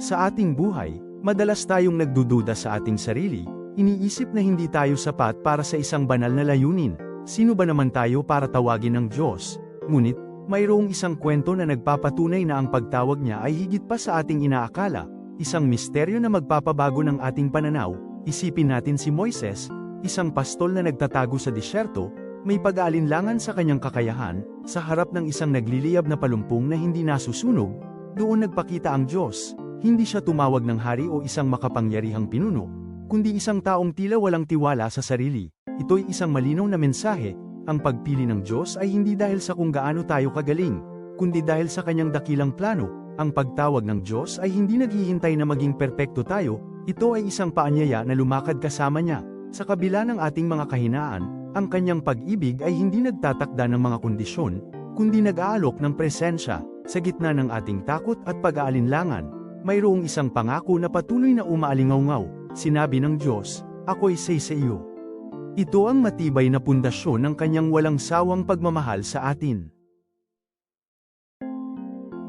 Sa ating buhay, madalas tayong nagdududa sa ating sarili, iniisip na hindi tayo sapat para sa isang banal na layunin. Sino ba naman tayo para tawagin ng Diyos? Ngunit, mayroong isang kwento na nagpapatunay na ang pagtawag niya ay higit pa sa ating inaakala, isang misteryo na magpapabago ng ating pananaw. Isipin natin si Moises, isang pastol na nagtatago sa disyerto, may pag-aalinlangan sa kanyang kakayahan, sa harap ng isang nagliliyab na palumpong na hindi nasusunog, doon nagpakita ang Diyos. Hindi siya tumawag ng hari o isang makapangyarihang pinuno, kundi isang taong tila walang tiwala sa sarili. Ito'y isang malinaw na mensahe, ang pagpili ng Diyos ay hindi dahil sa kung gaano tayo kagaling, kundi dahil sa kanyang dakilang plano. Ang pagtawag ng Diyos ay hindi naghihintay na maging perpekto tayo, ito ay isang paanyaya na lumakad kasama niya. Sa kabila ng ating mga kahinaan, ang kanyang pag-ibig ay hindi nagtatakda ng mga kondisyon, kundi nag-aalok ng presensya. Sa gitna ng ating takot at pag-aalinlangan, mayroong isang pangako na patuloy na umaalingaw-ngaw. Sinabi ng Diyos, "Ako'y sa iyo." Ito ang matibay na pundasyon ng kanyang walang sawang pagmamahal sa atin.